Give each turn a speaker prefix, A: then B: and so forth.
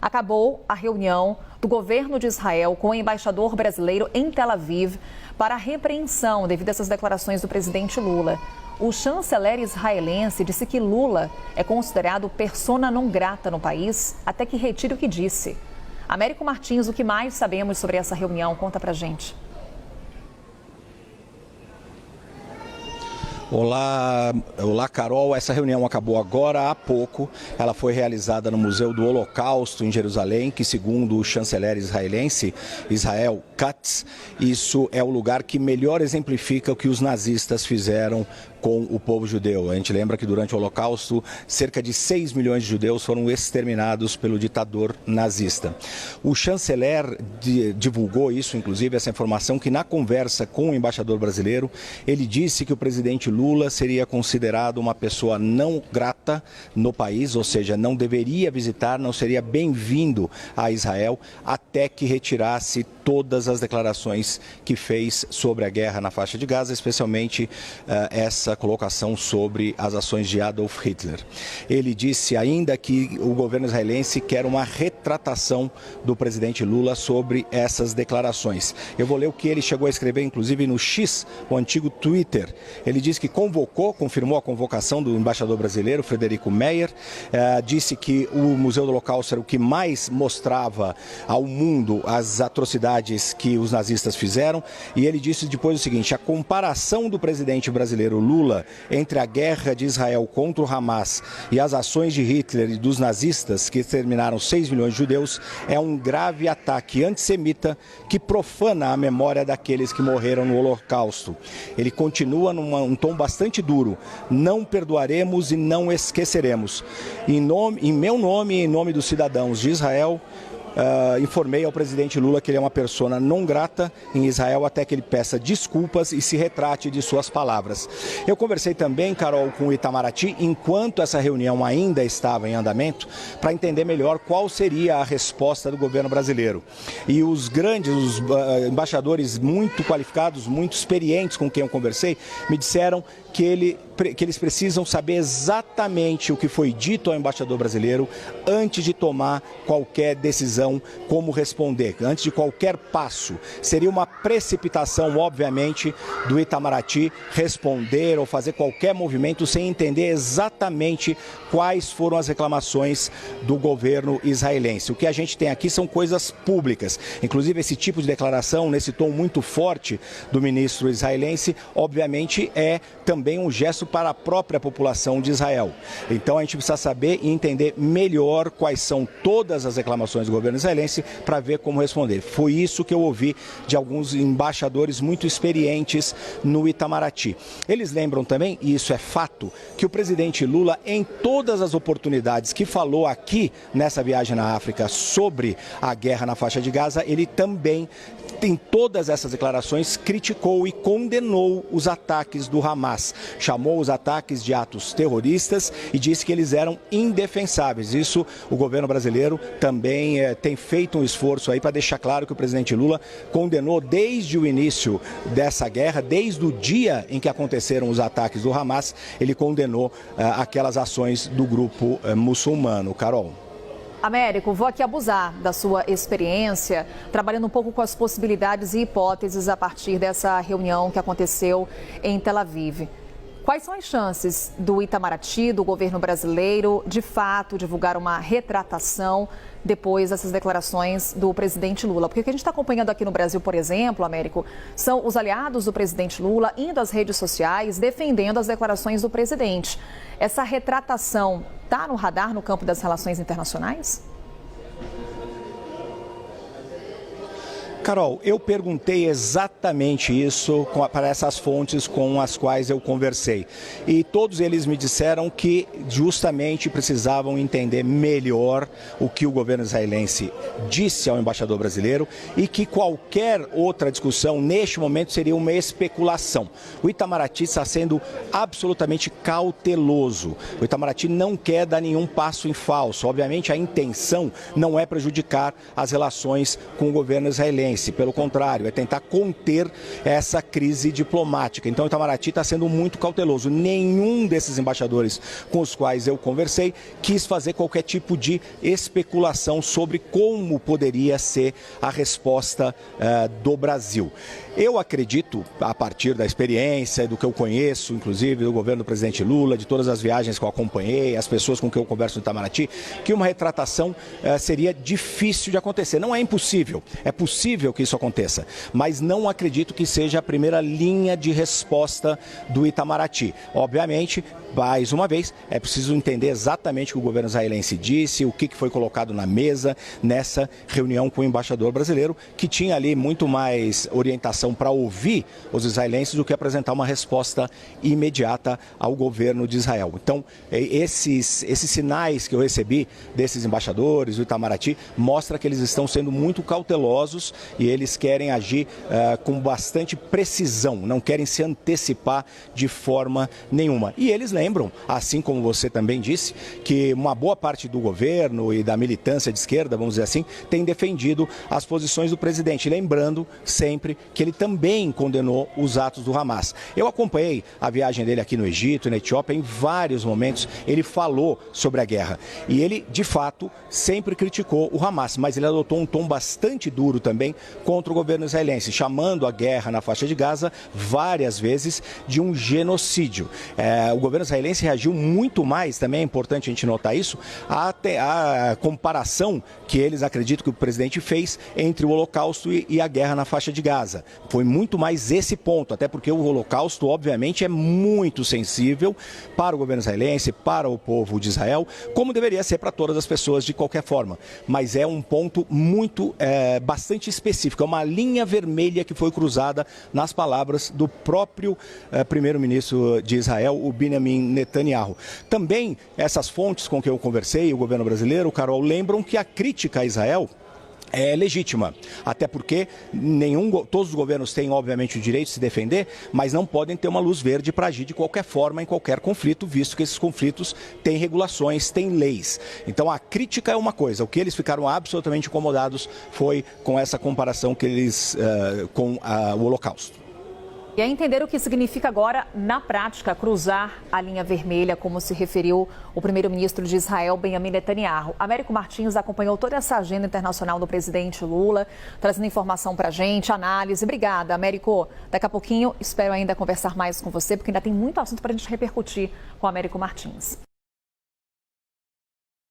A: Acabou a reunião do governo de Israel com o embaixador brasileiro em Tel Aviv para a repreensão devido a essas declarações do presidente Lula. O chanceler israelense disse que Lula é considerado persona non grata no país até que retire o que disse. Américo Martins, o que mais sabemos sobre essa reunião? Conta pra gente.
B: Olá, Carol. Essa reunião acabou agora há pouco. Ela foi realizada no Museu do Holocausto em Jerusalém, que segundo o chanceler israelense, Israel Katz, isso é o lugar que melhor exemplifica o que os nazistas fizeram com o povo judeu. A gente lembra que durante o Holocausto, cerca de 6 milhões de judeus foram exterminados pelo ditador nazista. O chanceler divulgou isso, inclusive, essa informação, que na conversa com o embaixador brasileiro, ele disse que o presidente Lula seria considerado uma pessoa não grata no país, ou seja, não deveria visitar, não seria bem-vindo a Israel, até que retirasse todas as declarações que fez sobre a guerra na faixa de Gaza, especialmente essa colocação sobre as ações de Adolf Hitler. Ele disse ainda que o governo israelense quer uma retratação do presidente Lula sobre essas declarações. Eu vou ler o que ele chegou a escrever, inclusive no X, o antigo Twitter. Ele disse que confirmou a convocação do embaixador brasileiro, Frederico Meyer, disse que o Museu do Holocausto era o que mais mostrava ao mundo as atrocidades que os nazistas fizeram, e ele disse depois o seguinte: a comparação do presidente brasileiro Lula entre a guerra de Israel contra o Hamas e as ações de Hitler e dos nazistas que exterminaram 6 milhões de judeus é um grave ataque antissemita que profana a memória daqueles que morreram no Holocausto. Ele continua num tom bastante duro: não perdoaremos e não esqueceremos. Em meu nome e em nome dos cidadãos de Israel, informei ao presidente Lula que ele é uma persona não grata em Israel até que ele peça desculpas e se retrate de suas palavras. Eu conversei também, Carol, com o Itamaraty, enquanto essa reunião ainda estava em andamento, para entender melhor qual seria a resposta do governo brasileiro. E os embaixadores muito qualificados, muito experientes com quem eu conversei, me disseram que eles precisam saber exatamente o que foi dito ao embaixador brasileiro antes de tomar qualquer decisão, como responder, antes de qualquer passo. Seria uma precipitação, obviamente, do Itamaraty responder ou fazer qualquer movimento sem entender exatamente quais foram as reclamações do governo israelense. O que a gente tem aqui são coisas públicas, inclusive esse tipo de declaração, nesse tom muito forte do ministro israelense, obviamente é também um gesto para a própria população de Israel. Então a gente precisa saber e entender melhor quais são todas as reclamações do governo israelense para ver como responder. Foi isso que eu ouvi de alguns embaixadores muito experientes no Itamaraty. Eles lembram também, e isso é fato, que o presidente Lula, em todas as oportunidades que falou aqui nessa viagem na África sobre a guerra na faixa de Gaza, ele também, em todas essas declarações, criticou e condenou os ataques do Hamas. Chamou os ataques de atos terroristas e disse que eles eram indefensáveis. Isso o governo brasileiro também tem feito um esforço aí para deixar claro que o presidente Lula condenou desde o início dessa guerra, desde o dia em que aconteceram os ataques do Hamas, ele condenou aquelas ações do grupo muçulmano. Carol.
A: Américo, vou aqui abusar da sua experiência, trabalhando um pouco com as possibilidades e hipóteses a partir dessa reunião que aconteceu em Tel Aviv. Quais são as chances do Itamaraty, do governo brasileiro, de fato divulgar uma retratação depois dessas declarações do presidente Lula? Porque o que a gente está acompanhando aqui no Brasil, por exemplo, Américo, são os aliados do presidente Lula indo às redes sociais defendendo as declarações do presidente. Essa retratação está no radar no campo das relações internacionais?
B: Carol, eu perguntei exatamente isso para essas fontes com as quais eu conversei. E todos eles me disseram que justamente precisavam entender melhor o que o governo israelense disse ao embaixador brasileiro e que qualquer outra discussão neste momento seria uma especulação. O Itamaraty está sendo absolutamente cauteloso. O Itamaraty não quer dar nenhum passo em falso. Obviamente a intenção não é prejudicar as relações com o governo israelense. israelense. Pelo contrário, é tentar conter essa crise diplomática. Então, o Itamaraty está sendo muito cauteloso. Nenhum desses embaixadores com os quais eu conversei quis fazer qualquer tipo de especulação sobre como poderia ser a resposta do Brasil. Eu acredito, a partir da experiência, do que eu conheço, inclusive do governo do presidente Lula, de todas as viagens que eu acompanhei, as pessoas com quem eu converso no Itamaraty, que uma retratação seria difícil de acontecer. Não é impossível, é possível que isso aconteça, mas não acredito que seja a primeira linha de resposta do Itamaraty. Obviamente, mais uma vez, é preciso entender exatamente o que o governo israelense disse, o que foi colocado na mesa nessa reunião com o embaixador brasileiro, que tinha ali muito mais orientação para ouvir os israelenses do que apresentar uma resposta imediata ao governo de Israel. Então, esses sinais que eu recebi desses embaixadores do Itamaraty mostra que eles estão sendo muito cautelosos e eles querem agir com bastante precisão, não querem se antecipar de forma nenhuma. E eles lembram, assim como você também disse, que uma boa parte do governo e da militância de esquerda, vamos dizer assim, tem defendido as posições do presidente, lembrando sempre que ele também condenou os atos do Hamas. Eu acompanhei a viagem dele aqui no Egito e na Etiópia, em vários momentos ele falou sobre a guerra e ele, de fato, sempre criticou o Hamas, mas ele adotou um tom bastante duro também contra o governo israelense, chamando a guerra na faixa de Gaza várias vezes de um genocídio. O governo israelense reagiu muito mais, também é importante a gente notar isso, até a comparação que eles acreditam que o presidente fez entre o Holocausto e a guerra na faixa de Gaza. Foi muito mais esse ponto, até porque o Holocausto, obviamente, é muito sensível para o governo israelense, para o povo de Israel, como deveria ser para todas as pessoas de qualquer forma. Mas é um ponto bastante específico, é uma linha vermelha que foi cruzada nas palavras do próprio primeiro-ministro de Israel, o Benjamin Netanyahu. Também essas fontes com que eu conversei, o governo brasileiro, Carol, lembram que a crítica a Israel é legítima, até porque todos os governos têm, obviamente, o direito de se defender, mas não podem ter uma luz verde para agir de qualquer forma em qualquer conflito, visto que esses conflitos têm regulações, têm leis. Então a crítica é uma coisa, o que eles ficaram absolutamente incomodados foi com essa comparação que eles com o Holocausto.
A: E é entender o que significa agora, na prática, cruzar a linha vermelha, como se referiu o primeiro-ministro de Israel, Benjamin Netanyahu. Américo Martins acompanhou toda essa agenda internacional do presidente Lula, trazendo informação para a gente, análise. Obrigada, Américo. Daqui a pouquinho, espero ainda conversar mais com você, porque ainda tem muito assunto para a gente repercutir com o Américo Martins.